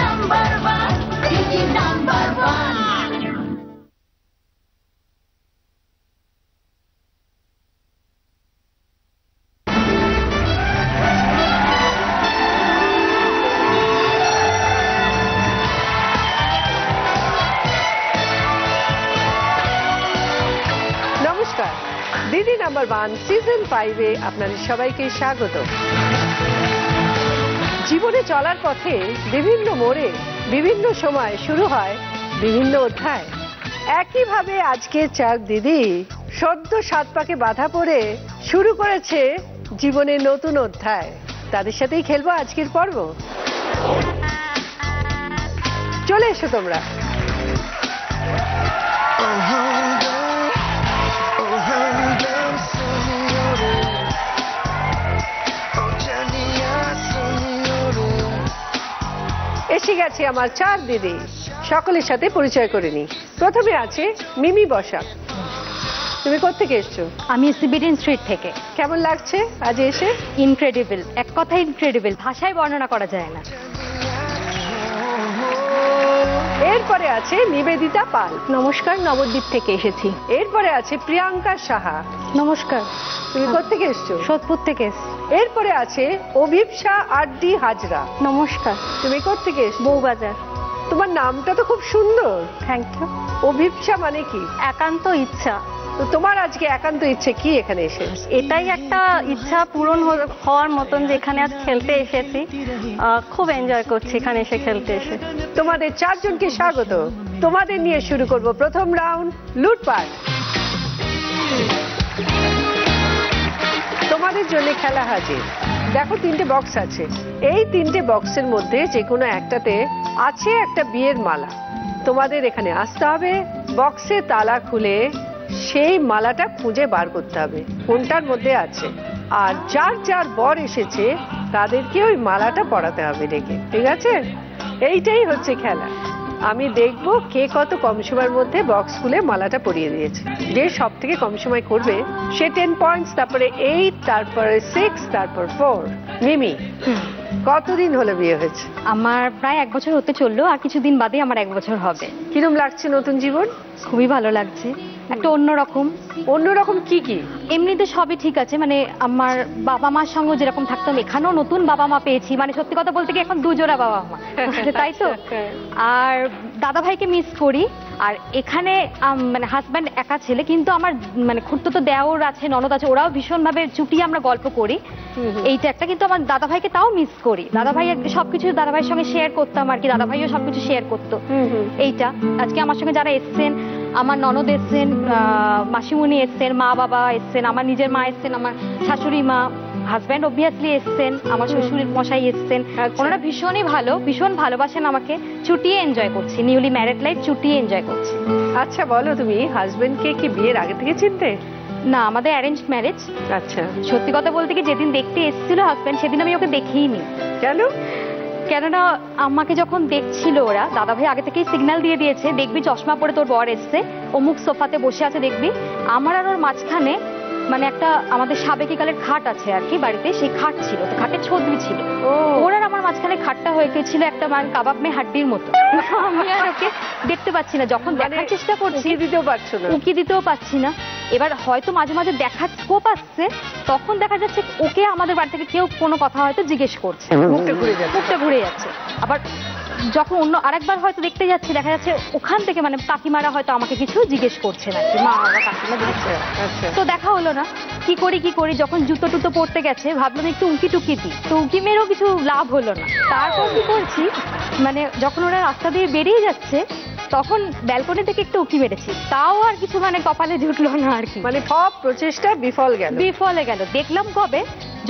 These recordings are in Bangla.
নাম্বার ওয়ান, দিদি নাম্বার ওয়ান। নমস্কার, দিদি নাম্বার ওয়ান সিজন 5-এ আপনাদের সবাইকে স্বাগত। জীবনে চলার পথে বিভিন্ন মোড়ে বিভিন্ন সময় শুরু হয় বিভিন্ন অধ্যায়। একইভাবে আজকে চার দিদি সদ্য 7 পাকে বাধা পড়ে শুরু করেছে জীবনের নতুন অধ্যায়। তাদের সাথেই খেলবো আজকের পর্ব। চলে এসো তোমরা। এসে গেছে আমার 4 দিদি, সকলের সাথে পরিচয় করে নি। প্রথমে আছে মিমি বসাক। তুমি কোত্থেকে এসছো? আমি সিবিডিন স্ট্রিট থেকে। কেমন লাগছে আজ এসে? ইনক্রেডিবল, এক কথায় ইনক্রেডিবল, ভাষায় বর্ণনা করা যায় না। এরপরে আছে নিবেদিতা পাল। নমস্কার, নবদ্বীপ থেকে এসেছি। এরপরে আছে প্রিয়াঙ্কা সাহা। নমস্কার। তুমি কোত্থেকে এসছো? সোদপুর থেকে। এরপরে আছে অভিপসা আরডি হাজরা। নমস্কার। তুমি কোত্থেকে এসছো? বউবাজার। তোমার নামটা তো খুব সুন্দর। Thank you. অভিপসা মানে কি? একান্ত ইচ্ছা। তো তোমার আজকে একান্ত ইচ্ছে কি এখানে এসে? এটাই একটা ইচ্ছা পূরণ হওয়ার মতন যে এখানে আজ খেলতে এসেছি। খুব এনজয় করছি এখানে এসে খেলতে এসে। তোমাদের 4 জনকে স্বাগত। তোমাদের নিয়ে শুরু করব প্রথম রাউন্ড, লুটপাট। তোমাদের জন্য খেলা হাজির। দেখো 3টে বক্স আছে। এই 3টে বক্সের মধ্যে যে কোনো একটাতে আছে একটা বিয়ের মালা। তোমাদের এখানে আসতে হবে, বক্সে তালা খুলে সেই মালাটা খুঁজে বার করতে হবে কোনটার মধ্যে আছে। আর যার যার বর এসেছে তাদেরকে ওই মালাটা পরাতে হবে রেখে। ঠিক আছে? এইটাই হচ্ছে খেলা। আমি দেখব কে কত কম সময়ের মধ্যে বক্স খুলে মালাটা পরিয়ে দিয়েছে। যে সব থেকে কম সময় করবে সে 10 পয়েন্টস, তারপরে 8, তারপরে 6, তারপর 4। মিমি, কতদিন হলো বিয়ে হয়েছে? আমার প্রায় 1 বছর হতে চললো, আর কিছুদিন বাদে আমার 1 বছর হবে। কিরম লাগছে নতুন জীবন? খুবই ভালো লাগছে, একটা অন্যরকম। অন্যরকম কি কি? এমনিতে সবই ঠিক আছে, মানে আমার বাবা মার সঙ্গে যেরকম থাকতাম এখানেও নতুন বাবা মা পেয়েছি। মানে সত্যি কথা বলতে কি এখন 2 জোড়া বাবা মা, তাই তো। আর দাদা ভাইকে মিস করি। আর এখানে মানে হাজব্যান্ড একা ছেলে, কিন্তু আমার মানে খুঁড়তো দেওর আছে, ননদ আছে, ওরাও ভীষণ ভাবে চুটিয়ে আমরা গল্প করি। এইটা একটা, কিন্তু আমার দাদা ভাইকে তাও মিস করি। দাদা ভাই সবকিছু দাদা ভাইয়ের সঙ্গে শেয়ার করতাম আর কি, দাদা ভাইও সবকিছু শেয়ার করতো। এইটা আজকে আমার সঙ্গে যারা এসছেন, আমার ননদ এসছেন, মাসিমণি এসছেন, মা বাবা এসছেন, আমার নিজের মা এসছেন, আমার শাশুড়ি মা, হাজব্যান্ড অবভিয়াসলি এসছেন, আমার শ্বশুর মশাই এসছেন। ওনারা ভীষণই ভালো, ভীষণ ভালোবাসেন আমাকে। ছুটিয়ে এনজয় করছি, নিউলি ম্যারিড লাইফ ছুটিয়ে এনজয় করছি। আচ্ছা বলো, তুমি হাজবেন্ডকে কি বিয়ের আগে থেকে চিনতে? না, আমাদের অ্যারেঞ্জ ম্যারেজ। আচ্ছা। সত্যি কথা বলতে কি, যেদিন দেখতে এসেছিল হাজব্যান্ড সেদিন আমি ওকে দেখিইনি। কেন? কেননা আমাকে যখন দেখছিল ওরা, দাদা ভাই আগে থেকেই সিগন্যাল দিয়ে দিয়েছে, দেখবি চশমা পরে তোর বর এসছে, অমুক সোফাতে বসে আছে দেখবি। আমার আর ওর মাঝখানে মানে একটা আমাদের সাবেকি কালের খাট আছে আর কি বাড়িতে, সেই খাট ছিল, তো খাটের ছদ্মি ছিল। ওর আর আমার মাঝখানে খাটটা হয়ে গেছিল একটা মানে কাবাব মে হাড্ডির মতো। আমি আর ওকে দেখতে পাচ্ছি না, যখন দেখার চেষ্টা করছি দিতেও পারছো না, উকি দিতেও পাচ্ছি না। এবার হয়তো মাঝে মাঝে দেখার স্কোপ আসছে, তখন দেখা যাচ্ছে ওকে আমাদের বাড়ি থেকে কেউ কোনো কথা হয়তো জিজ্ঞেস করছে, মুখটা ঘুরে যাচ্ছে। আবার যখন অন্য আরেকবার হয়তো দেখতে যাচ্ছি, দেখা যাচ্ছে ওখান থেকে মানে কাকিমারা হয়তো আমাকে কিছু জিজ্ঞেস করছে নাকি, মা বাবা কাকিমা দিচ্ছে। তো দেখা হলো না। কি করি, যখন জুতো টুতো পড়তে গেছে ভাবলাম একটু উঁকি টুকি দিই, তো উঁকি মেরেও কিছু লাভ হলো না। তারপর কি করছি, মানে যখন ওরা রাস্তা দিয়ে বেরিয়ে যাচ্ছে তখন ব্যালকনি থেকে একটু উঁকি মেরেছি, তাও আর কিছু মানে কপালে জুটলো না আর কি। মানে সব প্রচেষ্টা বিফলে গেল। দেখলাম কবে,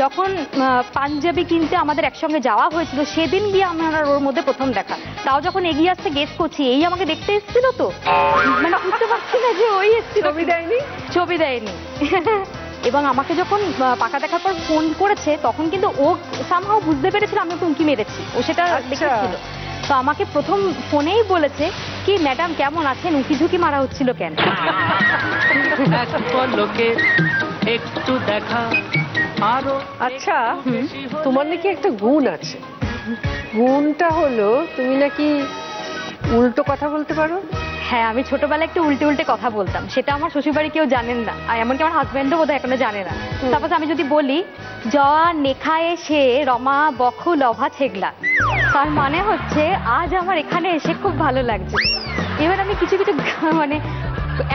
যখন পাঞ্জাবি কিনতে আমাদের একসঙ্গে যাওয়া হয়েছিল, সেদিন গিয়ে আমার আর ওর মধ্যে প্রথম দেখা। তাও যখন এগিয়ে আসতে গেস করছি, এই আমাকে দেখতে এসেছিল, তো মানে বুঝতে পারছি না যে ওই এসেছিল। ছবি দেয়নি। এবং আমাকে যখন পাকা দেখার পর ফোন করেছে, তখন কিন্তু ও সামহাও বুঝতে পেরেছিল আমি ওকে উঁকি মেরেছি, ও সেটা দেখেছিল। তো আমাকে প্রথম ফোনেই বলেছে কি, ম্যাডাম কেমন আছেন, উঁকি ঝুঁকি মারা হচ্ছিল কেন? একটু দেখা আরো। আচ্ছা, তোমার নাকি একটা গুণ আছে, গুণটা হলো তুমি নাকি উল্টো কথা বলতে পারো। হ্যাঁ, আমি ছোটবেলায় একটু উল্টে উল্টে কথা বলতাম, সেটা আমার শ্বশুরবাড়ি কেউ জানেন না, আর এমনকি আমার হাজব্যান্ডও বোধহয় এখনো জানে না। সাপোজ আমি যদি বলি জয়া নেখায় এসে রমা বখু লভা ছেগলা, তার মানে হচ্ছে আজ আমার এখানে এসে খুব ভালো লাগছে। এবার আমি কিছু কিছু মানে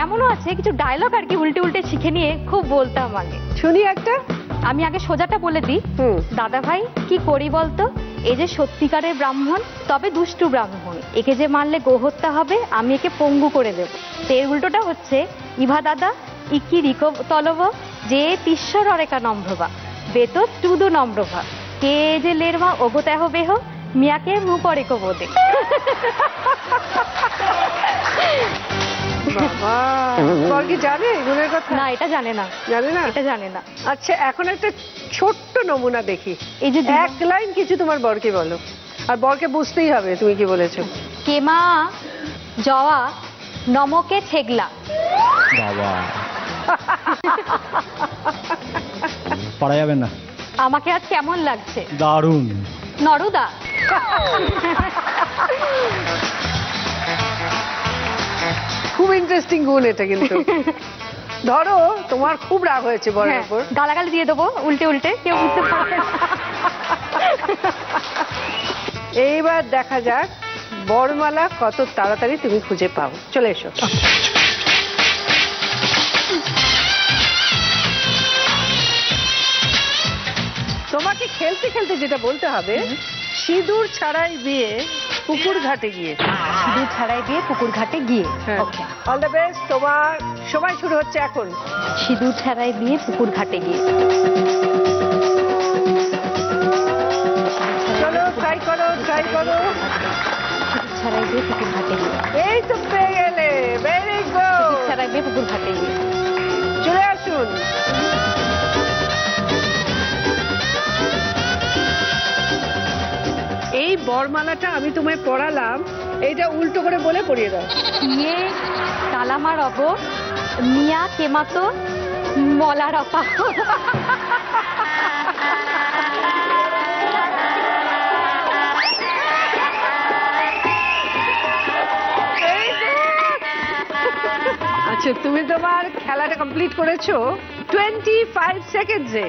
এমনও আছে কিছু ডায়লগ আর কি উল্টে উল্টে শিখে নিয়ে খুব বলতাম আগে। শুনি একটা। আমি আগে সোজাটা বলে দিই, দাদা ভাই কি করি বলতো, এই যে সত্যিকারের ব্রাহ্মণ তবে দুষ্টু ব্রাহ্মণ, একে যে মারলে গোহত্যা হবে, আমি একে পঙ্গু করে দেব। তো এর উল্টোটা হচ্ছে ইভা দাদা ইকি রিকো তলব যে তিশ্বর অরেকা নম্রবা বেত টুদু নম্রভা কে যে লেরমা ওগোতেহ বেহ মিয়াকে মু পরে কো বোদে। বাবা, বর্গি জানে গুণের কথা? না, এটা জানে না। জানে না? এটা জানে না। আচ্ছা, এখন একটা ছোট্ট নমুনা দেখি। এই যে এক লাইন কিছু তোমার বরকে বলো, আর বরকে বুঝতেই হবে তুমি কি বলেছো। কেমা জওয়া নমকে ছেগলা। বাবা, পারা যাবে না। আমাকে আজ কেমন লাগছে? দারুণ। নরুদা। খুব ইন্টারেস্টিং গুণ এটা কিন্তু। ধরো তোমার খুব রাগ হয়েছে বরের উপর, গালাগালি দিয়ে দেবো উল্টে উল্টে, কেউ বুঝতে পারবে না। এইবার দেখা যাক বরমালা কত তাড়াতাড়ি তুমি খুঁজে পাও। চলে এসো। তোমাকে খেলতে খেলতে যেটা বলতে হবে, সিঁদুর ছাড়াই বিয়ে পুকুর ঘাটে গিয়ে। সিঁদুর ছাড়াই বিয়ে পুকুর ঘাটে গিয়ে। ওকে, অল দ্য বেস্ট। তোমার সময় শুরু হচ্ছে এখন। সিঁদুর ছাড়াই বিয়ে পুকুর ঘাটে গিয়ে। চলো, ট্রাই করো, ট্রাই করো। সিঁদুর ছাড়াই বিয়ে পুকুর ঘাটে গিয়ে। এই তো পেয়ে গেলে, ভেরি গুড। সিঁদুর ছাড়াই বিয়ে পুকুর ঘাটে গিয়ে। চলে আসুন। এই বরমালাটা আমি তোমায় পড়ালাম, এইটা উল্টো করে বলে পড়িয়ে দাও। ইয়ে কালামার অব মিয়া কেমাতো মলার অপা। আচ্ছা, তুমি তোমার খেলাটা কমপ্লিট করেছো 25 সেকেন্ডসে।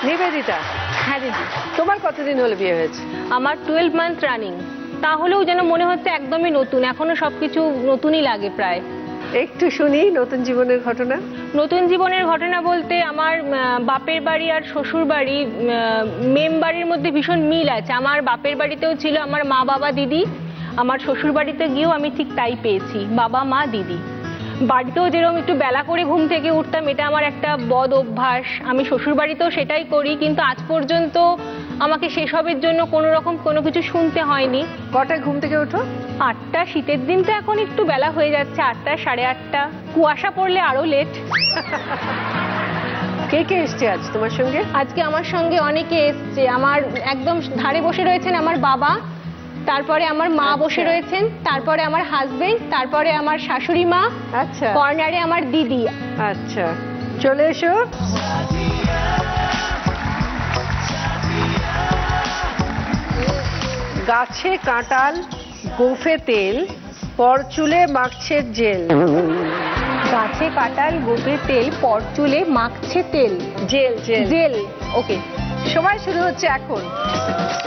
নিবেদিতা। হ্যাঁ দিদি, তোমার কতদিন হলো বিয়ে হয়েছে? আমার 12 মান্থ রানিং। তাহলেও যেন মনে হচ্ছে একদমই নতুন, এখনো সবকিছু নতুনই লাগে প্রায়। একটু শুনি নতুন জীবনের ঘটনা। নতুন জীবনের ঘটনা বলতে আমার বাপের বাড়ি আর শ্বশুর বাড়ি মেম বাড়ির মধ্যে ভীষণ মিল আছে। আমার বাপের বাড়িতেও ছিল আমার মা বাবা দিদি, আমার শ্বশুর বাড়িতে গিয়েও আমি ঠিক তাই পেয়েছি, বাবা মা দিদি। বাড়িতেও যেরকম একটু বেলা করে ঘুম থেকে উঠতাম, এটা আমার একটা বদ অভ্যাস। আমি শ্বশুর বাড়িতেও সেটাই করি, কিন্তু আজ পর্যন্ত আমাকে সেসবের জন্য কোনো রকম কোনো কিছু শুনতে হয়নি। কটায় ঘুম থেকে ওঠো? 8টা। শীতের দিন তো এখন একটু বেলা হয়ে যাচ্ছে, 8টা, 8:30। কুয়াশা পড়লে আরো লেট। কে কে এসছে আজ তোমার সঙ্গে? আজকে আমার সঙ্গে অনেকে এসছে। আমার একদম ধারে বসে রয়েছেন আমার বাবা, তারপরে আমার মা বসে রয়েছেন, তারপরে আমার হাজবেন্ড, তারপরে আমার শাশুড়ি মা, আচ্ছা, কর্নারে আমার দিদি। আচ্ছা, চলে এসো। গাছে কাঁঠাল গোফে তেল পরচুলে মাখছে জেল। গাছে কাঁঠাল গোপে তেল পরচুলে মাখছে তেল। Jail jail jail. ওকে, সময় শুরু হচ্ছে এখন।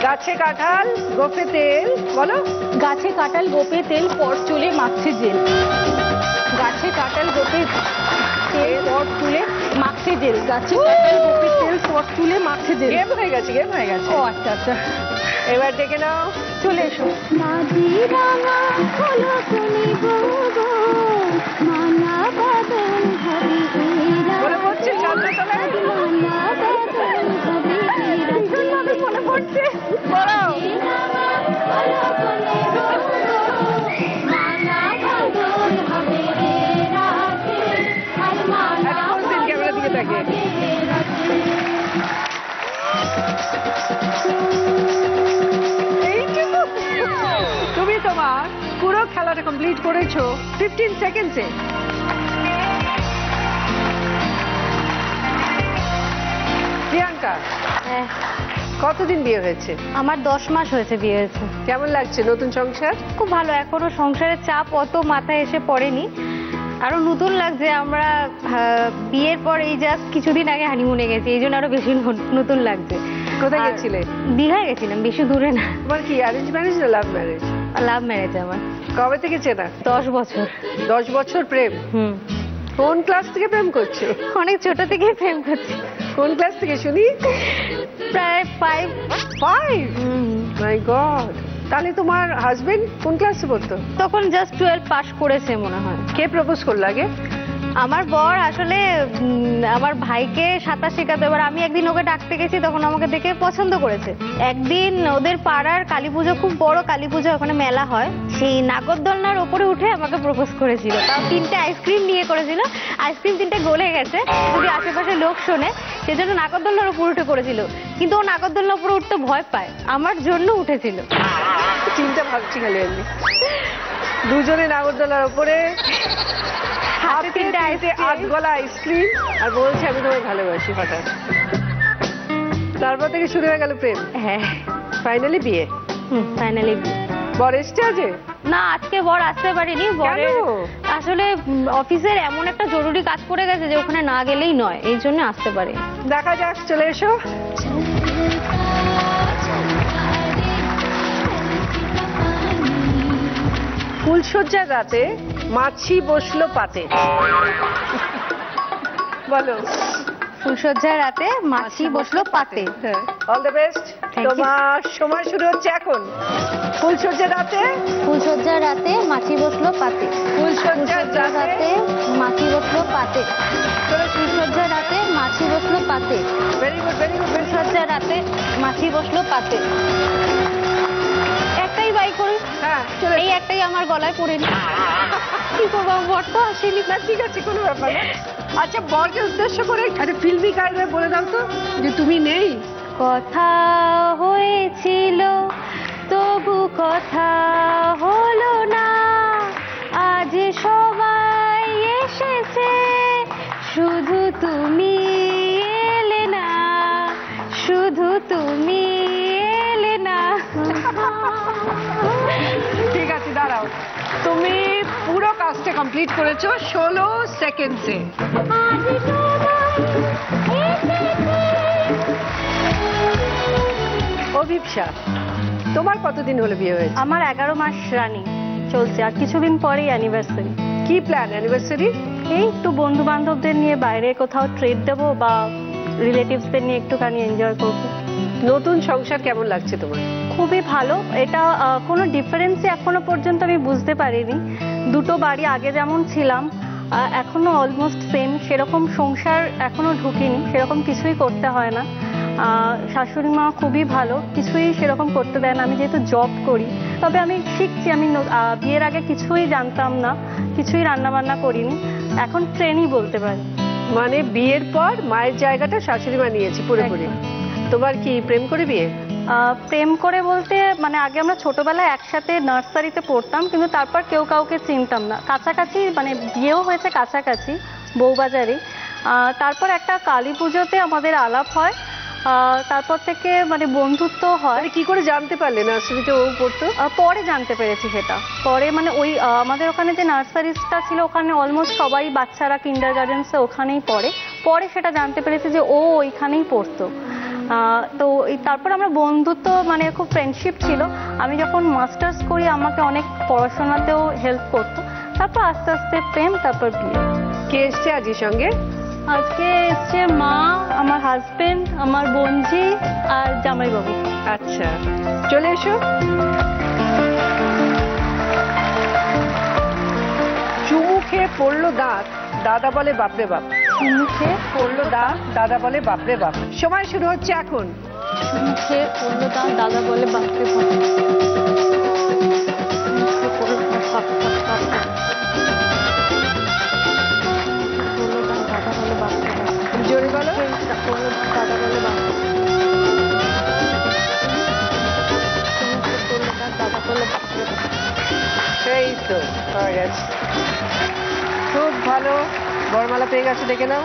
গাছে কাঁঠাল গোফে তেল, বলো। গাছে কাঁঠাল গোপে তেল পরচুলে মাখছে জেল। গাছে কাঁঠাল গোপে তেল পরচুলে মাখছে জেল। গাছে কাঁঠাল গোপে তেল পরচুলে মাখছে জেল। গেম হয়ে গেছে, গেম হয়ে গেছে। ও আচ্ছা আচ্ছা, এবার ডেকে নাও। চলে এসো। মনে পড়ছে জানলা তলায়? মনে পড়ছে, বলো। কোন দিন ক্যামেরা দিকে থাকে? তুমি তোমার পুরো খেলাটা কমপ্লিট করেছো 15 সেকেন্ডসে। একা? হ্যাঁ, কতদিন বিয়ে হয়েছে? আমার 10 মাস হয়েছে বিয়ে হয়েছে। কেমন লাগছে নতুন সংসার? খুব ভালো, এখনো সংসারের চাপ অত মাথায় এসে পড়েনি, আরো নতুন লাগছে। আমরা বিয়ের পর এই জাস্ট কিছুদিন আগে হানিমুনে গেছি, এই জন্য আরো বেশি নতুন লাগছে। কোথায় আর গেছিলে? দীঘায় গেছিলাম, বেশি দূরে না। তোমার কি অ্যারেঞ্জ ম্যারেজ না লাভ ম্যারেজ? লাভ ম্যারেজ আমার। কবে থেকে চেনা? 10 বছর। 10 বছর প্রেম? হুম, কোন ক্লাস থেকে প্রেম করছো? অনেক ছোট থেকেই প্রেম করছি। কোন ক্লাস থেকে শুনি? প্রায় 5। 5? মাই গড। তাহলে তোমার হাজবেন্ড কোন ক্লাসে পড়তো? তখন জাস্ট 12 পাস করেছে মনে হয়। কে প্রপোজ করলো আগে? আমার বর আসলে আমার ভাইকে সাঁতার শেখাতে, এবার আমি একদিন ওকে ডাকতে গেছি, তখন আমাকে দেখে পছন্দ করেছে। একদিন ওদের পাড়ার কালী পুজো, খুব বড় কালী পুজো, ওখানে মেলা হয়, সেই নাগরদোলনার ওপরে উঠে আমাকে প্রপোজ করেছিল। তাও 3টে আইসক্রিম নিয়ে করেছিল, আইসক্রিম 3টে গলে গেছে, যদি আশেপাশে লোক শোনে, সেজন্য নাগরদোলনার ওপর উঠে করেছিল। কিন্তু ও নাগরদোলনার উপরে উঠতে ভয় পায়, আমার জন্য উঠেছিল। চিন্তা ভাবছি খালি আমি, দুজনে নাগরদোলার উপরে, হাতে 8 আইসক্রিম, আর বলছে আমি তোমায় ভালোবাসি। হঠাৎ তারপর থেকে শুরু হয়ে গেল প্রেম। হ্যাঁ, ফাইনালি বিয়ে? ফাইনালি। বর এসছে আজকে? না, আজকে বর আসতে পারিনি। বরের আসলে অফিসের এমন একটা জরুরি কাজ পড়ে গেছে যে ওখানে না গেলেই নয়, এই জন্য আসতে পারি। দেখা যাক, চলে এসো। ফুলসজ্জার রাতে মাছি বসলো পাতে। বলো। ফুলসজ্জার রাতে মাছি বসলো পাতে। All the best. Thank you. তোমার সময় শুরু হচ্ছে এখন। ফুলসজ্জার রাতে, ফুলসজ্জার রাতে মাছি বসলো পাতে। ফুলসজ্জার রাতে মাছি বসলো পাতে। ফুলসজ্জার রাতে মাছি বসলো পাতে। Very good, very good. ফুলসজ্জার রাতে মাছি বসলো পাতে। একটাই বাই করি। হ্যাঁ, চলে এই একটাই আমার গলায় পড়ে নি। কি করবো, বর তো আসেনি। না, ঠিক আছে, কোনো ব্যাপার না। আচ্ছা, বরকে উদ্দেশ্য করে একটা ফিল্মি কায়দায় বলে দাও তো যে তুমি নেই। কথা হয়েছিল তবু কথা হলো না, আজ সবাই এসেছে শুধু তুমি এলে না, শুধু তুমি এলে না। ঠিক আছে, দাঁড়াও। তুমি পুরো কাজটা কমপ্লিট করেছো 16 সেকেন্ডসে। অভিপ্সা, তোমার কতদিন হলো বিয়ে হয়েছে? আমার 11 মাস রানিং চলছে, আর কিছুদিন পরেই অ্যানিভার্সারি। কি প্ল্যান অ্যানিভার্সারি? এই একটু বন্ধু বান্ধবদের নিয়ে বাইরে কোথাও ট্রিট দেবো, বা রিলেটিভসদের নিয়ে একটুখানি এনজয় করবো। নতুন সংসার কেমন লাগছে তোমার? খুবই ভালো। এটা কোনো ডিফারেন্সই এখনো পর্যন্ত আমি বুঝতে পারিনি। দুটো বাড়ি আগে যেমন ছিলাম, এখনো অলমোস্ট সেম, সেরকম সংসার এখনো ঢুকিনি, সেরকম কিছুই করতে হয় না। শাশুড়ি মা খুবই ভালো, কিছুই সেরকম করতে দেয় না। আমি যেহেতু জব করি, তবে আমি শিখছি। আমি বিয়ের আগে কিছুই জানতাম না, কিছুই রান্না বান্না করিনি, এখন ট্রেনই বলতে পারি। মানে বিয়ের পর মায়ের জায়গাটা শাশুড়ি মা নিয়েছে পুরোপুরি। তোমার কি প্রেম করে বিয়ে? প্রেম করে বলতে, মানে আগে আমরা ছোটবেলায় একসাথে নার্সারিতে পড়তাম, কিন্তু তারপর কেউ কাউকে চিনতাম না। কাছাকাছি, মানে বিয়েও হয়েছে কাছাকাছি, বউবাজারে। তারপর একটা কালী পুজোতে আমাদের আলাপ হয়, তারপর থেকে মানে বন্ধুত্ব হয়। কি করে জানতে পারলে নার্সারিতে ও পড়তো? পরে জানতে পেরেছি সেটা। পরে মানে ওই আমাদের ওখানে যে নার্সারিটা ছিল, ওখানে অলমোস্ট সবাই বাচ্চারা কিন্ডার গার্ডেন্সে ওখানেই পড়ে। পরে সেটা জানতে পেরেছি যে ও ওইখানেই পড়তো। তো তারপর আমরা বন্ধুত্ব, মানে খুব ফ্রেন্ডশিপ ছিল। আমি যখন মাস্টার্স করি, আমাকে অনেক পড়াশোনাতেও হেল্প করতো। তারপর আস্তে আস্তে প্রেম, তারপর বিয়ে। কে এসছে আজকের সঙ্গে? আজকে এসছে মা, আমার হাজবেন্ড, আমার বোনঝি আর জামাইবাবু। আচ্ছা, চলে এসো। চুমু খেয়ে পড়লো দাঁত, দাদা বলে বাপরে বাপ। চুমু খেয়ে পড়লো দাঁত, দাদা বলে বাপরে বাপ। সময় শুরু হচ্ছে এখন। চুমু খেয়ে পড়লো দাঁত, দাদা বলে বাপরে বাপ। জোরে বলো। দাদা বলে বাপরে। সেই তো হয়ে গেছে, খুব ভালো। বরমালা পেয়ে গেছে, দেখে নাও।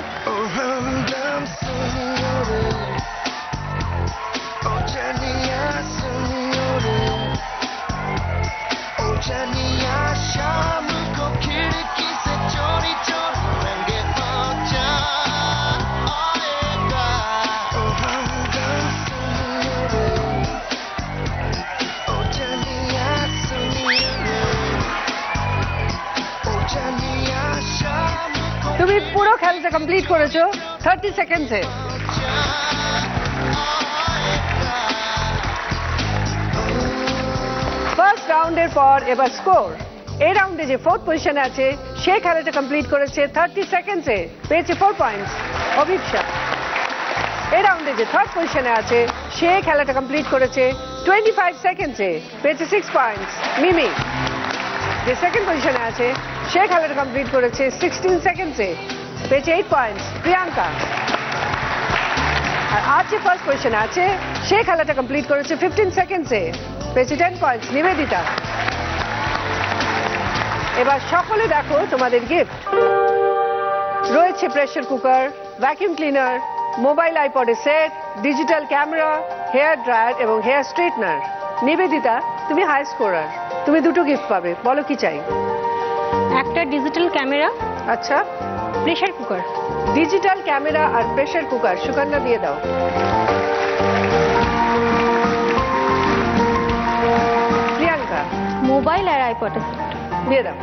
খেলাটা কমপ্লিট করেছো 30 সেকেন্ডসে। ফার্স্ট রাউন্ডের পর এবার স্কোর। এই রাউন্ডে যে ফোর্থ পজিশনে আছে সে খেলাটা কমপ্লিট করেছে 30 সেকেন্ডসে, পেয়েছে 4 পয়েন্টস অভিপ্সা। এই রাউন্ডে যে থার্ড পজিশনে আছে সে খেলাটা কমপ্লিট করেছে 25 সেকেন্ডসে, পেয়েছে 6 পয়েন্টস মিমি। যে সেকেন্ড পজিশনে আছে সে খেলাটা কমপ্লিট করেছে 16 সেকেন্ডসে, পেয়েছে 8 পয়েন্টস প্রিয়াঙ্কা। আর আজ যে ফার্স্ট পজিশনে আছে সে খেলাটা কমপ্লিট করেছে 15 সেকেন্ডসে, পেয়েছে 10 পয়েন্টস নিবেদিতা। এবার সকলে দেখো তোমাদের গিফট রয়েছে। Pressure cooker, vacuum cleaner, mobile আইপডের set, digital camera, hair dryer এবং হেয়ার স্ট্রেটনার। নিবেদিতা, তুমি হাই স্কোরার, তুমি দুটো গিফট পাবে, বলো কি চাই? একটা ডিজিটাল ক্যামেরা, আচ্ছা, প্রেসার কুকার। ডিজিটাল ক্যামেরা আর প্রেসার কুকার সুকন্যা দিয়ে দাও। প্রিয়াঙ্কা, মোবাইল আর আইপড দিয়ে দাও।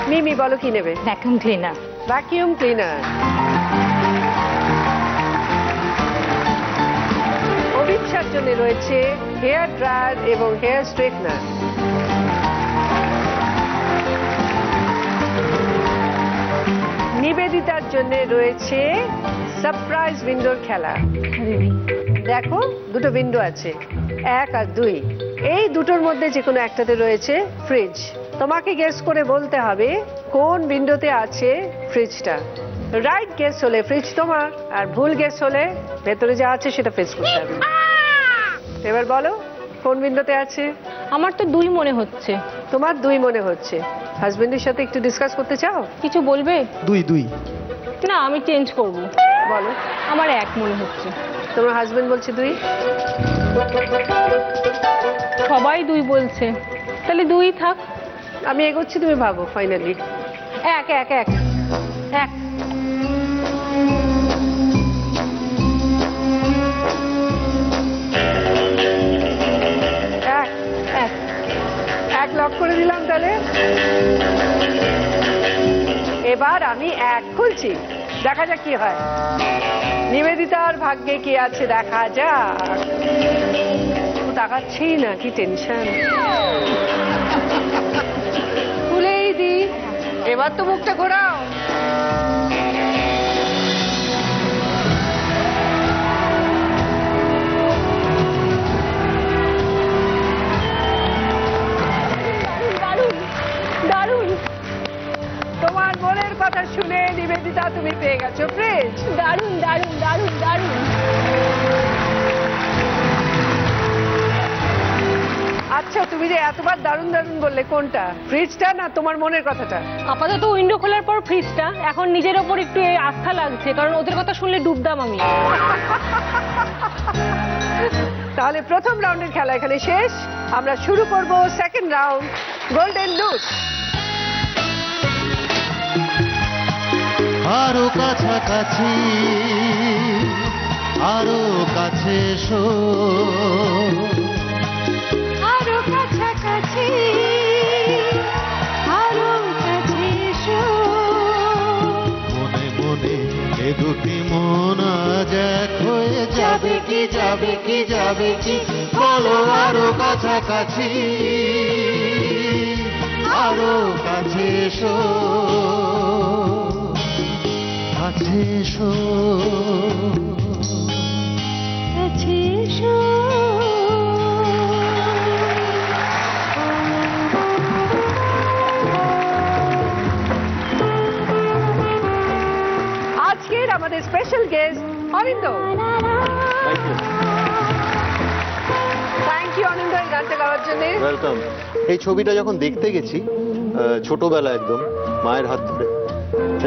মিমি, বলো কি নেবে? Vacuum cleaner. Vacuum cleaner. অভিপ্সার জন্য রয়েছে হেয়ার ড্রায়ার এবং হেয়ার স্ট্রেটনার। নিবেদিতার জন্য রয়েছে সারপ্রাইজ উইন্ডোর খেলা। দেখো দুটো উইন্ডো আছে, 1 আর 2। এই দুটোর মধ্যে যে কোনো একটাতে রয়েছে ফ্রিজ। তোমাকে গেস করে বলতে হবে কোন উইন্ডোতে আছে ফ্রিজটা। রাইট গেস হলে ফ্রিজ তোমার, আর ভুল গেস হলে ভেতরে যা আছে সেটা ফেস করতে হবে। এবার বলো কোন উইন্ডোতে আছে? আমার তো 2 মনে হচ্ছে। তোমার 2 মনে হচ্ছে। হাজবেন্ডের সাথে একটু ডিসকাস করতে চাও? কিছু বলবে? 2 না, আমি চেঞ্জ করব। বলো। আমার 1 মনে হচ্ছে। তোমার হাজবেন্ড বলছে 2। সবাই 2 বলছে, তাহলে 2 থাক। আমি এগোচ্ছি, তুমি ভাবো ফাইনালি। 1 1 1 1। এক লক করে দিলাম তাহলে। এবার আমি 1 খুলছি, দেখা যাক কি হয়। নিবেদিতার ভাগ্যে কি আছে দেখা যাক। তাকাচ্ছেই না, কি টেনশন। খুলেই দি, এবার তো মুখটা ঘোরাও। তোমার মনের কথা শুনে নিবেদিতা তুমি পেয়ে গেছো ফ্রিজ। দারুণ দারুণ দারুণ দারুণ। আচ্ছা, তুমি যে এতবার দারুণ দারুণ বললে, কোনটা, ফ্রিজটা না তোমার মনের কথাটা? আপাতত উইন্ডো খোলার পর ফ্রিজটা। এখন নিজের ওপর একটু আস্থা লাগছে, কারণ ওদের কথা শুনলে ডুবদাম আমি। তাহলে প্রথম রাউন্ডের খেলা এখানে শেষ। আমরা শুরু করব সেকেন্ড রাউন্ড, গোল্ডেন লুট। আরো কাছাকাছি, আরো কাছে এসো, আরো কাছাকাছি, আরো কাছে এসো। মনে মনে এ দুটি মন আজ এক হয়ে যাবে কি, যাবে কি, যাবে কি, বলো আরো কাছাকাছি, আরো কাছে এসো, কাছে এসো, কাছে এসো। আজকের আমাদের special guest Anindo. Thank you Anindo এই গানটা গাওয়ার জন্য। ওয়েলকাম। এই ছবিটা যখন দেখতে গেছি ছোটবেলা একদম মায়ের হাত ধরে,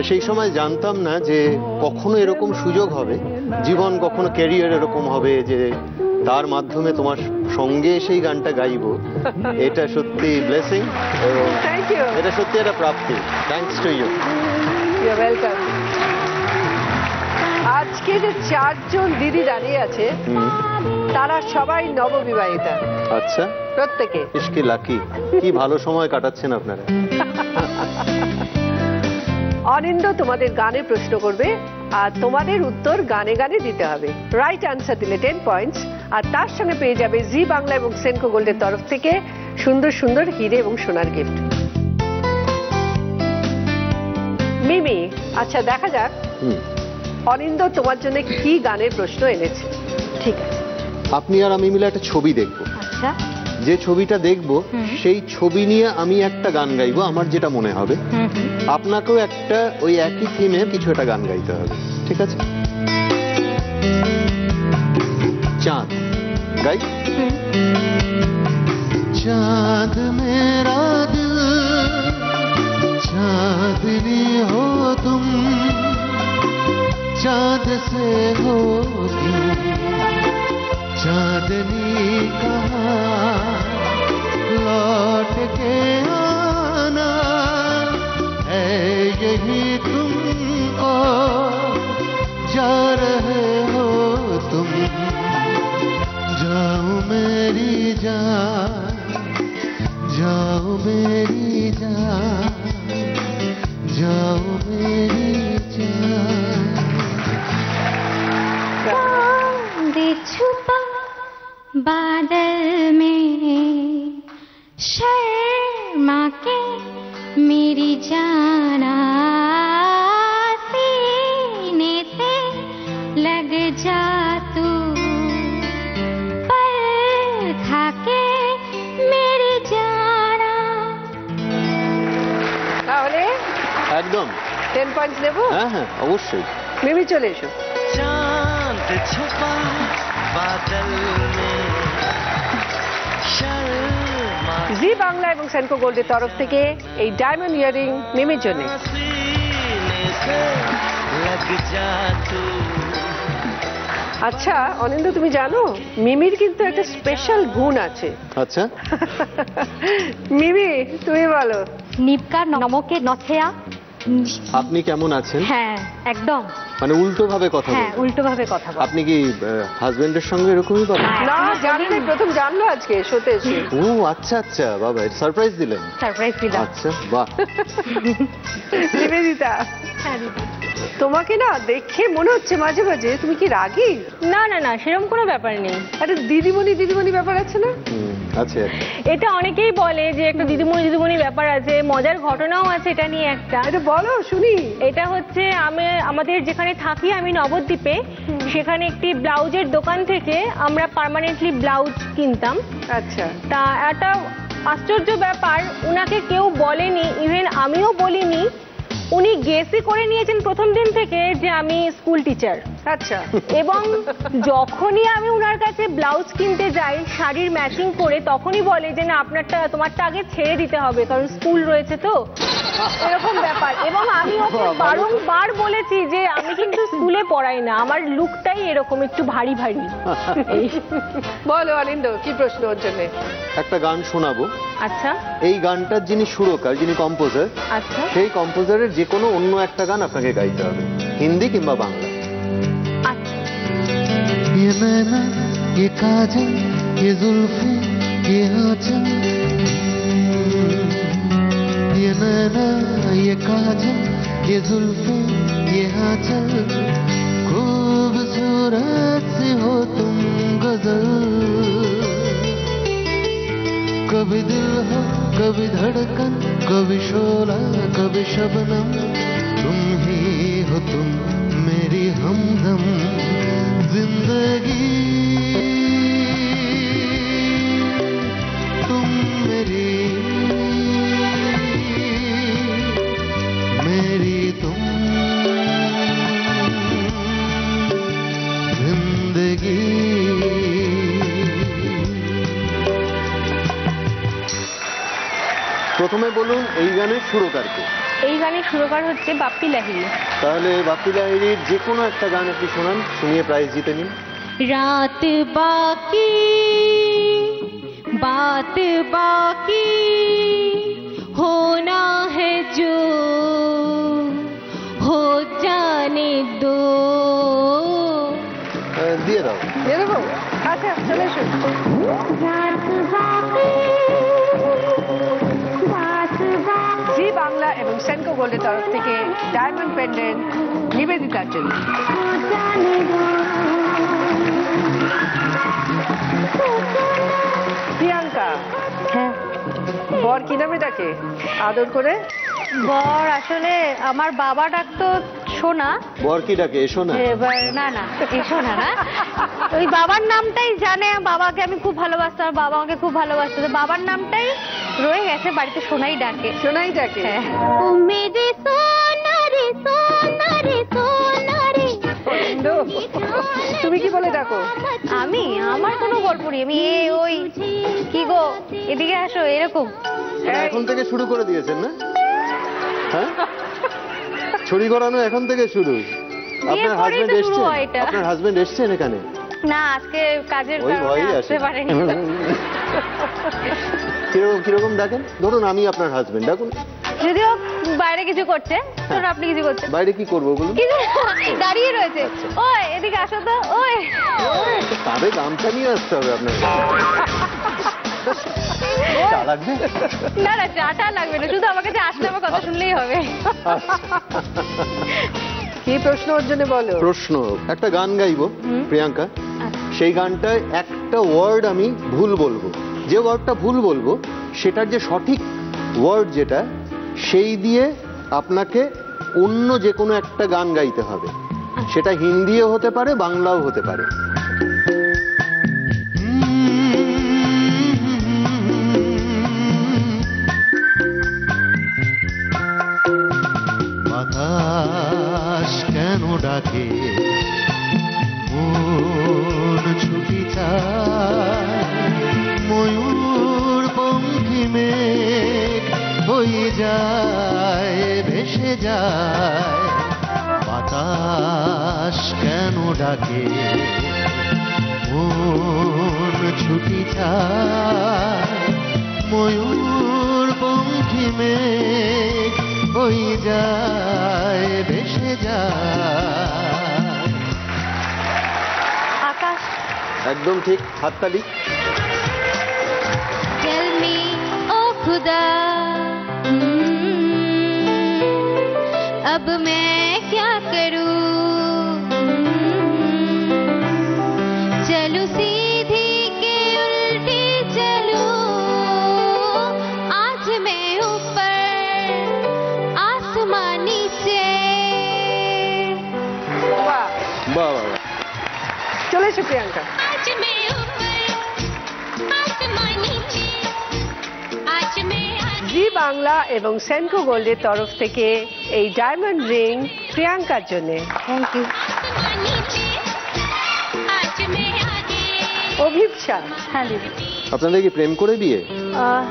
সেই সময় জানতাম না যে কখনো এরকম সুযোগ হবে, জীবন কখনো ক্যারিয়ার এরকম হবে যে তার মাধ্যমে তোমার সঙ্গে সেই গানটা গাইবো। এটা সত্যি ব্লেসিং এবং থ্যাংক ইউ। এটা সত্যি একটা প্রাপ্তি। Thanks to you. You are welcome. আজকে যে 4 জন দিদি দাঁড়িয়ে আছে তারা সবাই নববিবাহিতা। আচ্ছা। প্রত্যেকে। ইসকি লাকি, কি ভালো সময় কাটাচ্ছেন আপনারা। অনিন্দ তোমাদের গানে প্রশ্ন করবে আর তোমাদের উত্তর গানে গানে দিতে হবে। রাইট আনসার দিলে 10 পয়েন্টস, আর তার সঙ্গে পেয়ে যাবে জি বাংলা এবং সেনকো গোল্ডের তরফ থেকে সুন্দর সুন্দর হিরে এবং সোনার গিফট। মিমি, আচ্ছা দেখা যাক অনিন্দ তোমার জন্য কি গানের প্রশ্ন এনেছে। ঠিক আছে। আপনি আর আমি মিলে একটা ছবি দেখব, আচ্ছা। যে ছবিটা দেখব সেই ছবি নিয়ে আমি একটা গান গাইবো আমার যেটা মনে হবে, আপনাকেও একটা ওই একই থিমের কিছু একটা গান গাইতে হবে, ঠিক আছে? চাঁদ গাই। चांद मेरा दिल चांदनी हो तुम, चांद से हो क्यों चांदनी कहाँ लौट के आना है, यही तुमको जा रहे हो तुम, जाओ मेरी जान जाओ मेरी जान जाओ मेरी जान। चांद छुपा बादल में शर्मा के मेरी जाना, सीने से लग जा तू पर खा के मेरी जाना। তাহলে একদম 10 পয়েন্টস দেবো। হ্যাঁ হ্যাঁ অবশ্যই। মিমি চলে এসো। चांद छुपा बादल में शर्मा জি বাংলা এবং সেনকো গোল্ডের তরফ থেকে এই ডায়মন্ড ইয়ারিং মিমির জন্য। सीने से लग जा तू। আচ্ছা অনিন্দ, তুমি জানো মিমির কিন্তু একটা স্পেশাল গুণ আছে। আচ্ছা, মিমি তুমি বলো। নিপকা নমকে নছেয়া। আপনি কেমন আছেন? হ্যাঁ একদম, মানে উল্টো ভাবে কথা হ্যাঁ বলেন। উল্টো ভাবে কথা বল। আপনি কি হাজবেন্ডের সঙ্গে এরকমই বলেন? না জানলে প্রথম জানলো আজকে শোতে এসে। ও আচ্ছা আচ্ছা, বাবা সারপ্রাইজ দিলেন। সারপ্রাইজ দিলাম। আচ্ছা বাহ। নিবেদিতা, হ্যাঁ দিদি। তোমাকে না দেখে মনে হচ্ছে মাঝে মাঝে তুমি কি রাগী? না না না, সেরকম কোনো ব্যাপার নেই। আরে দিদিমণি দিদিমণি ব্যাপার আছে না? আছে। এটা অনেকেই বলে যে একটা দিদিমণি দিদিমণি ব্যাপার আছে, মজার ঘটনাও আছে এটা নিয়ে একটা। এটা বলো শুনি। এটা হচ্ছে আমাদের যেখানে থাকি আমি নবদ্বীপে, সেখানে একটি ব্লাউজের দোকান থেকে আমরা পার্মানেন্টলি ব্লাউজ কিনতাম। আচ্ছা। তা একটা আশ্চর্য ব্যাপার, উনাকে কেউ বলেনি, ইভেন আমিও বলিনি, উনি গেসই করে নিয়েছেন প্রথম দিন থেকে যে আমি স্কুল টিচার। আচ্ছা। এবং যখনই আমি উনার কাছে ব্লাউজ কিনতে যাই শাড়ির ম্যাচিং করে, তখনই বলে যে না তোমারটা আগে ছেড়ে দিতে হবে কারণ স্কুল রয়েছে তো, এরকম ব্যাপার। এবং আমি ওকে বারংবার বলেছি যে আমি কিন্তু স্কুলে পড়াই না, আমার লুকটাই এরকম একটু ভারী ভারী। বলো অনিন্দ কি প্রশ্ন ওর জন্য? একটা গান শোনাবো। আচ্ছা এই গানটার যিনি সুরকার, যিনি কম্পোজার, আচ্ছা সেই কম্পোজারের যে কোনো অন্য একটা গান আপনাকে গাইতে হবে, হিন্দি কিংবা বাংলা। আচ্ছা। ये नैना ये काजल ये जुल्फे ये आंचल, ये नैना ये काजल ये जुल्फे ये आंचल, खूबसूरत सी हो तुम गजल, कभी दिल हो कभी धड़कन कभी शोला कभी शबनम, तुम ही हो तुम मेरी हमदम, जिंदगी तुम मेरी तुम जिंदगी। প্রথমে বলুন এই গানের সুরকারকে। এই গানের সুরকার হচ্ছে বাপ্পি লাহিড়ী। তাহলে বাপ্পি লাহিড়ীর যে কোনো একটা গান আপনি শোনান, শুনিয়ে প্রাইজ জিতে নিন। रात बाकी बात बाकी होना है जो हो जाने दो। দিয়ে দাও। দিয়ে দেবো? আচ্ছা চলে এসো। रात बाकी গোল্ডের তরফ থেকে ডায়মন্ড পেন্ডেন্ট নিবেদিতার জন্য। প্রিয়াঙ্কা, হ্যাঁ বর কি নামে ডাকে আদর করে? বর আসলে আমার বাবা ডাকতো সোনা। বর কি ডাকে? এসো না। এবার না না এসো না না, ওই বাবার নামটাই জানে, বাবাকে আমি খুব ভালোবাসতাম, বাবা আমাকে খুব ভালোবাসতো, তো বাবার নামটাই রয়ে গেছে, বাড়িতে সোনাই ডাকে। সোনাই ডাকে? হ্যাঁ। মেরে সোনা রে সোনা রে সোনা রে। তুমি কি বলে ডাকো? আমি আমার কোনো গল্প নেই, আমি ওই কি গো এদিকে আসো এরকম। এখন থেকে শুরু করে দিয়েছেন না? হ্যাঁ, ছড়ি করানো এখন থেকে শুরু। আপনার হাজবেন্ড এসছেন? আপনার হাজবেন্ড এসছেন এখানে? না, আজকে কাজের ওই কারণে ভয়ই আসতে আসে। পারেনি। কিরকম ডাকেন? ধরুন আমি আপনার হাজবেন্ড, ডাকুন। যদিও বাইরে কিছু করছে, ধরুন আপনি কিছু করছেন। বাইরে কি করবো বলুন? দাঁড়িয়ে রয়েছে, ওই এদিকে আসো তো, ওই তাদের গামছা নিয়ে আসতে হবে আপনার। চা লাগবে? না না চাটা লাগবে না, শুধু আমার কাছে আসলে আমার কথা শুনলেই হবে। কি প্রশ্ন ওর জন্য বলো? প্রশ্ন, একটা গান গাইবো প্রিয়াঙ্কা, সেই গানটায় একটা ওয়ার্ড আমি ভুল বলবো, যে ওয়ার্ডটা ভুল বলবো সেটার যে সঠিক ওয়ার্ড যেটা, সেই দিয়ে আপনাকে অন্য যে কোনো একটা গান গাইতে হবে। সেটা হিন্দিও হতে পারে, বাংলাও হতে পারে। বাতাস কেন ডাকে, মন ছুটি চায়, ময়ূর পঙ্খী মেঘ হয়ে যায়, ভেসে যায়। বাতাস কেন ডাকে, মন ছুটি চায়, ময়ূর পঙ্খী মেঘ হয়ে যায়, ভেসে যায়। আকাশ। একদম ঠিক, হাততালি। Tell me, oh खुदा, अब मैं क्या करूं? चलूं सीधी के उल्टी चलूं, आज मैं ऊपर आसमान नीचे। বাহ, বাহ বাহ, চলে এসো প্রিয়াঙ্কা। आज मैं ऊपर आसमान नीचे, आज मैं জি বাংলা এবং সেনকো গোল্ডের তরফ থেকে এই ডায়মন্ড রিং প্রিয়াঙ্কার জন্য। Thank you. आसमान नीचे, आज मैं आगे। অভিপ্সা, হ্যাঁ দিদি। আপনাদের কি প্রেম করে বিয়ে?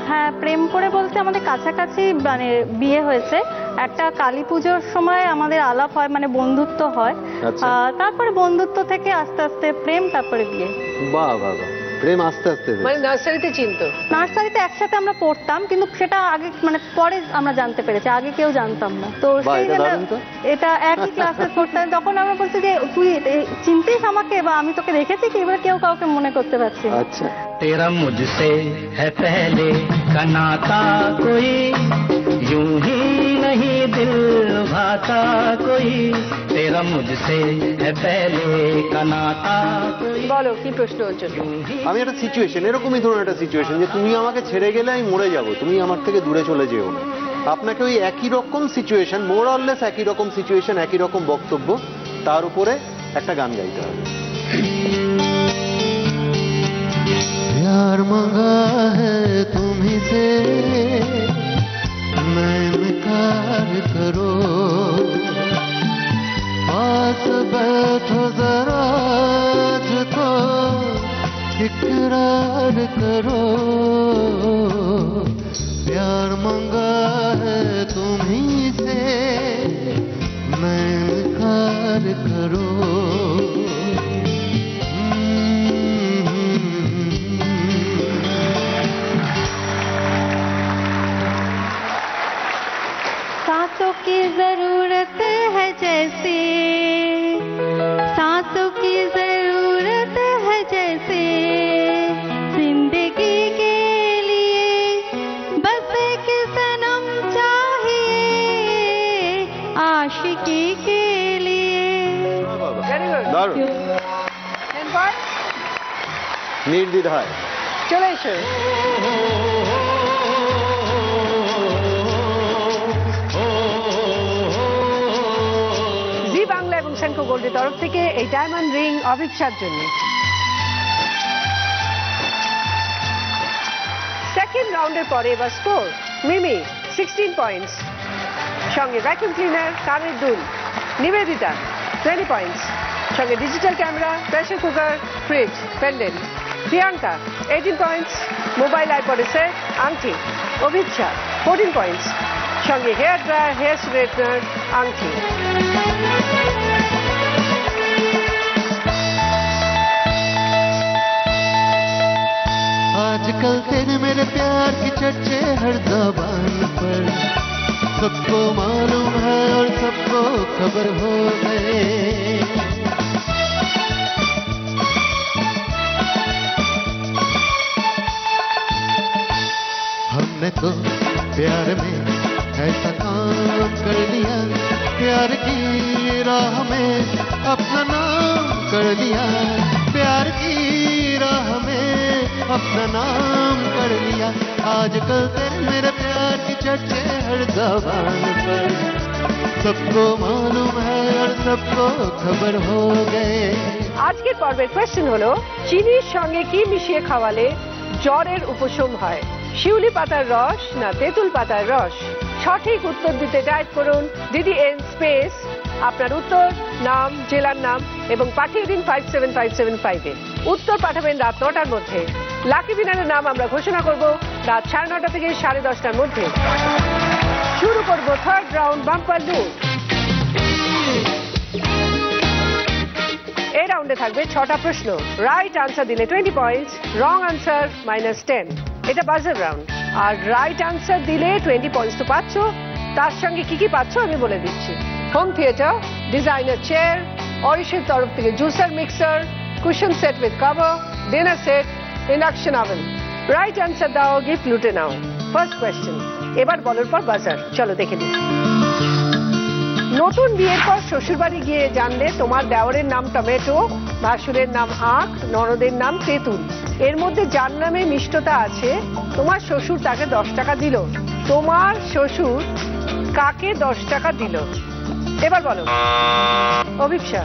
হ্যাঁ প্রেম করে বলতে আমাদের কাছাকাছি মানে বিয়ে হয়েছে, একটা কালী পুজোর সময় আমাদের আলাপ হয়, মানে বন্ধুত্ব হয়। আচ্ছা। তারপরে বন্ধুত্ব থেকে আস্তে আস্তে প্রেম, তারপরে বিয়ে। বাহ বাহ বাহ, প্রেম আস্তে আস্তে হয়েছে। মানে নার্সারিতে চিনতো? নার্সারিতে একসাথে আমরা পড়তাম, কিন্তু সেটা আগে মানে পরে আমরা জানতে পেরেছি, আগে কেউ জানতাম না। তো বাহ, সেই এটা জন্য দারুণ তো। এটা একই ক্লাসে পড়তাম, তখন আমরা বলছি যে তুই চিনতিস আমাকে বা আমি তোকে দেখেছি কি, এবার কেউ কাউকে মনে করতে পারছি না। আচ্ছা, तेरा मुझसे है पहले का नाता, कोई यूं ही नहीं दिल भाता, कोई तेरा मुझसे है पहले का नाता, कोई বলো কি প্রশ্ন ওর জন্য? আমি একটা সিচুয়েশন, এরকমই ধরুন একটা সিচুয়েশন যে তুমি আমাকে ছেড়ে গেলে আমি মরে যাব, তুমি আমার থেকে দূরে চলে যেও না। আপনাকে ওই একই রকম সিচুয়েশন, মোর অর লেস একই রকম সিচুয়েশন, একই রকম বক্তব্য, তার উপরে একটা গান গাইতে হবে। प्यार मांगा है तुम्हीं से, मैं इनकार करो, पास बैठो जरा तो इकरार करो। प्यार मांगा है तुम्हीं से, मैं इनकार करो। सांसों की जरूरत है जैसे, सांसों की जरूरत है जैसे, जिंदगी के लिए बस एक सनम चाहिए। कोई के लिए। ভেরি গুড, দারুণ, এরপর নির্দ্বিধায়। চলে এসো। জি বাংলা এবং সেনকো গোল্ডের তরফ থেকে এই ডায়মন্ড রিং অভিপ্সার জন্য। সেকেন্ড রাউন্ডের পরে এবার স্কোর মিমি 16 পয়েন্টস, সঙ্গে ভ্যাকুয়াম ক্লিনার, কানের দুল নিবেদিতা 20 পয়েন্টস, সঙ্গে digital camera, pressure cooker, fridge, pendant Priyanka 18 points, mobile আইপডের সেট, আংটি অভিপ্সা 14 পয়েন্টস, সঙ্গে হেয়ার ড্রায়ার, হেয়ার স্ট্রেটনার, আংটি। आजकल तेरे मेरे प्यार की चर्चे हर ज़बान पर, सबको मालूम है और सबको खबर हो गए। हमने तो प्यार में ऐसा काम कर लिया, प्यार की राह में अपना नाम कर लिया, प्यार की राह में अपना नाम कर लिया। आजकल तेरे मेरे प्यार की चर्चे हर ज़बान पर, सबको मालूम है और सबको खबर हो गए। আজকের পর্বের কোয়েশ্চেন হলো চিনির সঙ্গে কি মিশিয়ে খাওয়ালে জ্বরের উপশম হয়? শিউলি পাতার রস না তেঁতুল পাতার রস? সঠিক উত্তর দিতে টাইপ করুন DDN স্পেস আপনার উত্তর, নাম, জেলার নাম এবং পাঠিয়ে দিন 57575-এ। উত্তর পাঠাবেন রাত 9টার মধ্যে। লাকি উইনারের নাম আমরা ঘোষণা করব রাত 9:30 থেকে 10:30টার মধ্যে। শুরু করব থার্ড রাউন্ড বাম্পার লুট। এই রাউন্ডে থাকবে 6টা প্রশ্ন। রাইট আনসার দিলে 20 পয়েন্টস, রং আনসার -10। এটা বাজার রাউন্ড। আর রাইট আনসার দিলে 20 পয়েন্টস তো পাচ্ছ, তার সঙ্গে কি কি পাচ্ছ আমি বলে দিচ্ছি। হোম থিয়েটার, ডিজাইনার চেয়ার, অরিশের তরফ থেকে juicer mixer, cushion set with cover, dinner set, induction oven. Right answer দাও, গিফট লুটে নাও। ফার্স্ট কোয়েশ্চেন, এবার বলার পর বাজার। চলো দেখে নিই। নতুন বিয়ের পর শ্বশুরবাড়ি গিয়ে জানলে তোমার দেওরের নাম টমেটো, ভাসুরের নাম আখ, ননদের নাম তেঁতুল। এর মধ্যে যার নামে মিষ্টতা আছে তোমার শ্বশুর তাকে 10 টাকা দিল। তোমার শ্বশুর কাকে 10 টাকা দিল? এবার বলো। অভিপ্সা।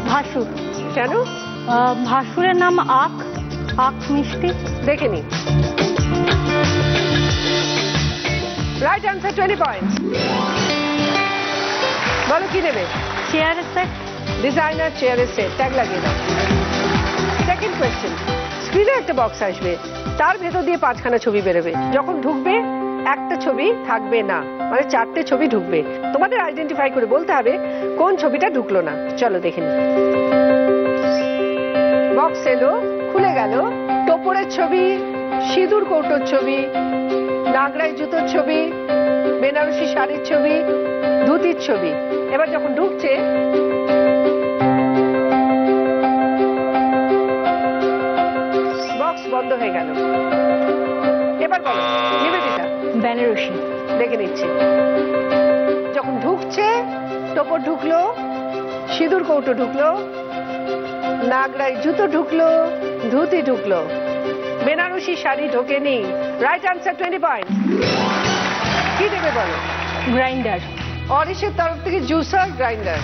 ভাসুর। কেন? ভাসুরের নাম আখ, আখ মিষ্টি। দেখে নি। Right answer 20 points. বলো কি নেবে? চেয়ারের সেট। ডিজাইনার চেয়ারের সেট, ট্যাগ লাগিয়ে দাও। সেকেন্ড কোয়েশ্চেন, স্ক্রিনে একটা বক্স আসবে, তার ভেতর দিয়ে 5খানা ছবি বেরোবে। যখন ঢুকবে একটা ছবি থাকবে না, মানে 4টে ছবি ঢুকবে। তোমাদের আইডেন্টিফাই করে বলতে হবে কোন ছবিটা ঢুকলো না। চলো দেখে নিই। বক্স এলো, খুলে গেল। টোপরের ছবি, সিঁদুর কৌটোর ছবি, নাগরাই জুতোর ছবি, বেনারসি শাড়ির ছবি, ধুতির ছবি। এবার যখন ঢুকছে বক্স বন্ধ হয়ে গেল। এবার বলো নিবেদিতা। বেনারসি। দেখে নিচ্ছি। যখন ঢুকছে টোপর ঢুকলো, সিঁদুর কৌটো ঢুকলো, নাগরাই জুতো ঢুকলো, ধুতি ঢুকলো, বেনারসি শাড়ি ঢোকেনি। Right answer 20 point. কি দেবে বলো? গ্রাইন্ডার। অরিশের তরফ থেকে জুসার, গ্রাইন্ডার।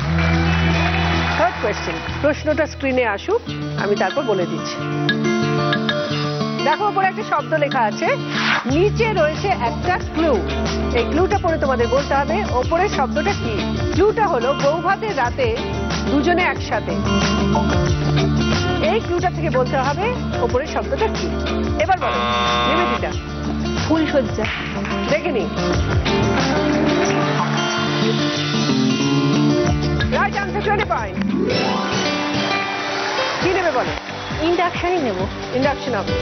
থার্ড কোয়েশ্চেন, প্রশ্নটা স্ক্রিনে আসুক, আমি তারপর বলে দিচ্ছি। দেখো উপরে একটা শব্দ লেখা আছে, নিচে রয়েছে একটা ক্লু। এই ক্লুটা পড়ে তোমাদের বলতে হবে ওপরের শব্দটা কি। ক্লুটা হলো বৌভাতের রাতে দুজনে একসাথে। এই ক্লুটা থেকে বলতে হবে ওপরের শব্দটা কি। এবার বলো নিবেদিতা। ফুলসজ্জা। দেখে নি। Right answer 20 point. কি নেবে বলো? ইন্ডাকশনই নেব। Induction oven.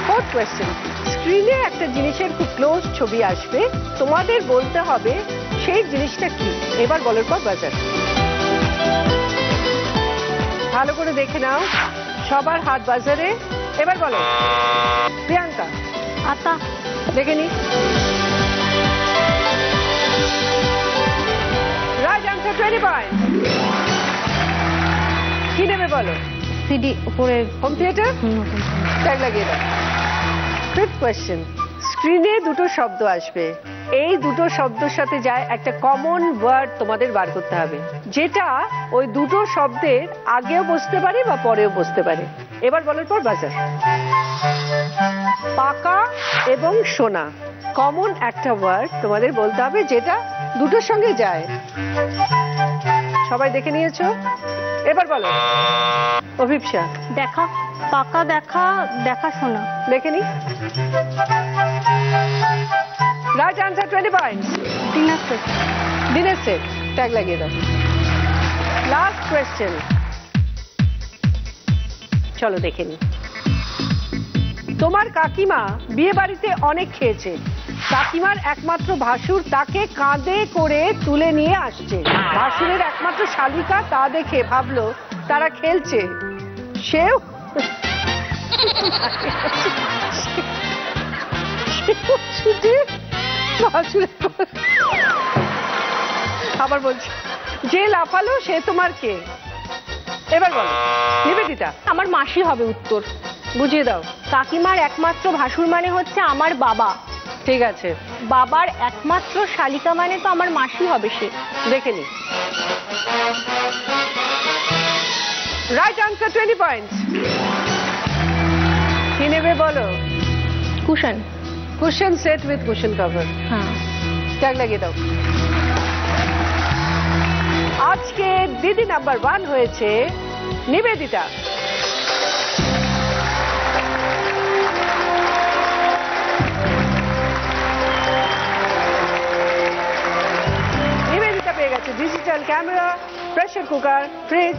ফোর্থ কোয়েশ্চেন, স্ক্রিনে একটা জিনিসের খুব ক্লোজ ছবি আসবে, তোমাদের বলতে হবে সেই জিনিসটা কি। এবার বলার পর বাজার। ভালো করে দেখে নাও, সবার হাত বাজারে। এবার বলো প্রিয়াঙ্কা। আতা। দেখে নি। 20 পয়েন্ট। কি নেবে বলো? সিডি উপরে হোম থিয়েটার, ট্যাগ লাগিয়ে দাও। ফিফথ কোয়েশ্চেন, স্ক্রিনে দুটো শব্দ আসবে, এই দুটো শব্দের সাথে যায় একটা কমন ওয়ার্ড তোমাদের বার করতে হবে, যেটা ওই দুটো শব্দের আগেও বসতে পারে বা পরেও বসতে পারে। এবার বলার পর বাজার। পাকা এবং সোনা, কমন একটা ওয়ার্ড তোমাদের বলতে হবে যেটা দুটোর সঙ্গে যায়। সবাই দেখে নিয়েছো? এবার বলো। অভিপ্সা। দেখা, পাকা দেখা, দেখাশোনা। দেখে নি। Right answer, 20 point. দিনের সেট, ট্যাগ লাগিয়ে দাও। লাস্ট কোয়েশ্চেন, চলো দেখে নি। তোমার কাকিমা বিয়ে বাড়িতে অনেক খেয়েছে, কাকিমার একমাত্র ভাসুর তাকে কাঁধে করে তুলে নিয়ে আসছে, ভাসুরের একমাত্র শালিকা তা দেখে ভাবলো তারা খেলছে, সেও আবার বলছি, যে লাফালো সে তোমার কে? এবার বলো নিবেদিতা। আমার মাসি হবে উত্তর। বুঝিয়ে দাও। কাকিমার একমাত্র ভাসুর মানে হচ্ছে আমার বাবা, ঠিক আছে। বাবার একমাত্র শালিকা মানে তো আমার মাসি হবে সে। দেখে নি। Right answer, 20 points. কি নেবে বলো? Cushion. Cushion set with cushion cover. হ্যাঁ, ট্যাগ লাগিয়ে দাও। আজকে দিদি নাম্বার 1 হয়েছে নিবেদিতা। নিবেদিতা পেয়ে গেছে digital camera, pressure cooker, fridge,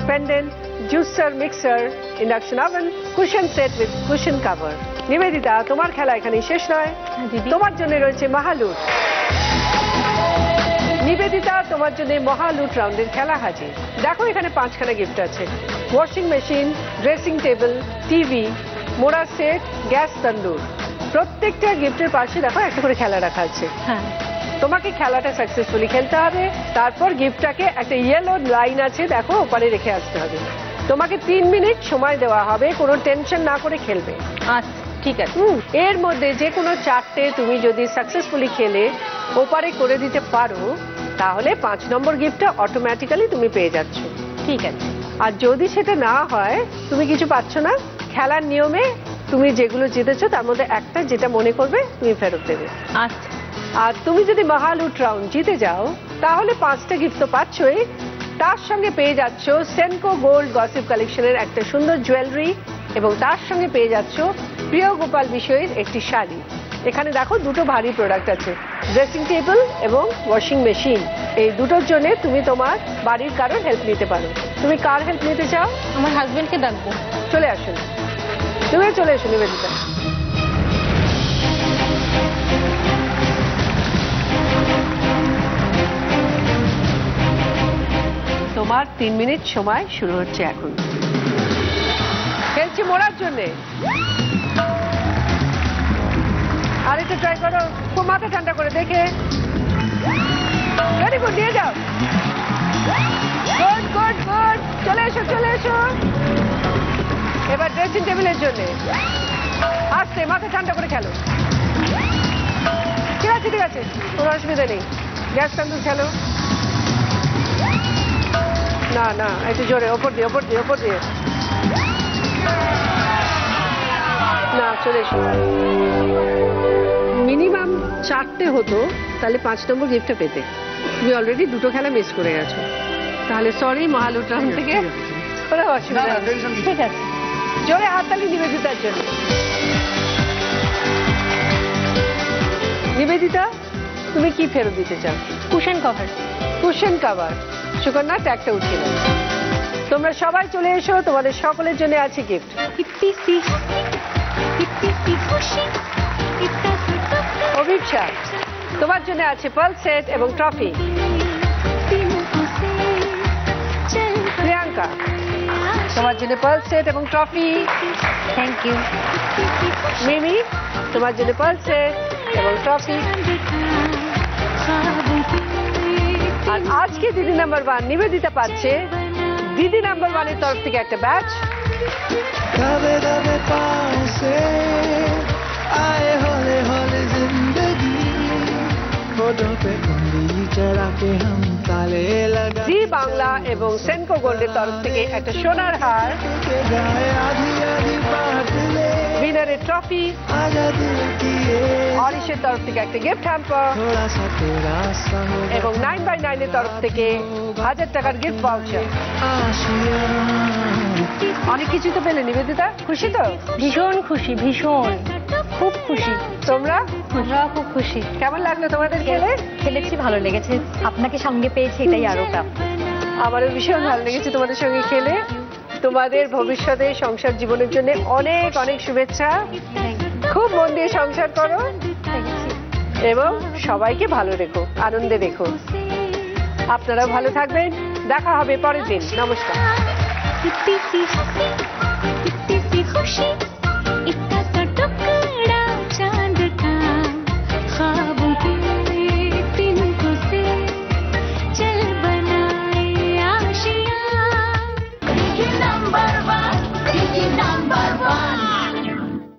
pendant, juicer, mixer, induction oven, cushion set with cushion cover. Nivedita, তোমার খেলা এখানেই শেষ নয়, তোমার জন্য রয়েছে মহালুট। নিবেদিতা, তোমার জন্য মহালুট রাউন্ডের খেলা হাজির। দেখো এখানে 5খানা গিফট আছে, washing machine, dressing table, TV, মোড়া সেট, গ্যাস তন্দুর। প্রত্যেকটা গিফটের পাশে দেখো একটা করে খেলা রাখা আছে। হ্যাঁ, তোমাকে খেলাটা সাকসেসফুলি খেলতে হবে, তারপর গিফটটাকে একটা ইয়েলো লাইন আছে দেখো ওপারে রেখে আসতে হবে। তোমাকে 3 মিনিট সময় দেওয়া হবে, কোনো টেনশন না করে খেলবে। আচ্ছা ঠিক আছে। এর মধ্যে যে কোনো 4টে তুমি যদি সাকসেসফুলি খেলে ওপারে করে দিতে পারো, তাহলে 5 নম্বর গিফটটা অটোমেটিক্যালি তুমি পেয়ে যাচ্ছ। ঠিক আছে। আর যদি সেটা না হয়, তুমি কিছু পাচ্ছ না, খেলার নিয়মে তুমি যেগুলো জিতেছো তার মধ্যে একটা যেটা মনে করবে তুমি ফেরত দেবে। আচ্ছা। আর তুমি যদি মহালুট রাউন্ড জিতে যাও, তাহলে 5টা গিফট তো পাচ্ছই, তার সঙ্গে পেয়ে যাচ্ছ সেনকো গোল্ড গসিপ কালেকশনের একটা সুন্দর জুয়েলারি, এবং তার সঙ্গে পেয়ে যাচ্ছ প্রিয় গোপাল বিষয়ের একটি শাড়ি। এখানে দেখো দুটো ভারী প্রোডাক্ট আছে, ড্রেসিং টেবিল এবং ওয়াশিং মেশিন। এই দুটোর জন্য তুমি তোমার বাড়ির কারোর হেল্প নিতে পারো। তুমি কার হেল্প নিতে চাও? আমার হাজবেন্ডকে ডাকবো। চলে আসুন, তুমি চলে এসো নিবেদিতা। তোমার 3 মিনিট সময় শুরু হচ্ছে এখন। খেলছি মোড়ার জন্যে। আর একটু ট্রাই করো, খুব মাথা ঠান্ডা করে দেখে। ভেরি গুড, দিয়ে যাও। গুড গুড গুড, চলে এসো চলে এসো। এবার ড্রেসিং টেবিলের জন্যে আস্তে মাথা ঠান্ডা করে খেলো। ঠিক আছে ঠিক আছে, কোনো অসুবিধা নেই। গ্যাস তন্দুর খেলো। না না, একটু জোরে, ওপর দিয়ে ওপর দিয়ে ওপর দিয়ে। না, চলে এসো। মিনিমাম 4টে হতো, তাহলে 5 নম্বর গিফটটা পেতে। তুমি অলরেডি 2টো খেলা মিস করে গেছো, তাহলে সরি মহালুট রাউন্ড থেকে কোনো অসুবিধা নেই। ঠিক আছে, জোরে হাততালি নিবেদিতার জন্য। নিবেদিতা, তুমি কি ফেরত দিতে চাও? Cushion cover. Cushion cover. Sukanya, ট্যাগটা উঠিয়ে নাও। তোমরা সবাই চলে এসো, তোমাদের সকলের জন্য আছে গিফট। অভিপ্সা, তোমার জন্য আছে পার্ল সেট এবং ট্রফি। প্রিয়াঙ্কা, তোমার জন্য পার্ল সেট এবং ট্রফি। Thank you. মিমি, তোমার জন্য পার্ল সেট এবং ট্রফি। আর আজকে দিদি নাম্বার 1 নিবেদিতা পাচ্ছে দিদি নাম্বার 1 এর তরফ থেকে একটা ব্যাচ। दबे दबे पाँव से आए हौले हौले जिंदगी होठों पे उंगली चढ़ा के हम ताले लगा জি বাংলা এবং সেনকো গোল্ডের তরফ থেকে একটা সোনার হার, के गाए आधी आधी बात ले উইনারের ট্রফি, आजा दिल की ये অরিশের তরফ থেকে একটা গিফট হ্যাম্পার थोड़ा सा तेरा सा होगा এবং 9x9 এর তরফ থেকে 1000 টাকার গিফট ভাউচার। आशियाँ অনেক কিছু তো পেলে নিবেদিতা, খুশি তো? ভীষণ খুশি, ভীষণ খুব খুশি। তোমরা আমরাও খুব খুশি। কেমন লাগলো তোমাদের খেলে? খেলেছি, ভালো লেগেছে, আপনাকে সঙ্গে পেয়েছি এটাই আরো প্রাপ্ত। আমারও ভীষণ ভালো লেগেছে তোমাদের সঙ্গে খেলে। তোমাদের ভবিষ্যতে সংসার জীবনের জন্য অনেক অনেক শুভেচ্ছা। খুব মন দিয়ে সংসার করো এবং সবাইকে ভালো রেখো, আনন্দে রেখো। আপনারাও ভালো থাকবেন। দেখা হবে পরের দিন। নমস্কার। कितनी सी खुशी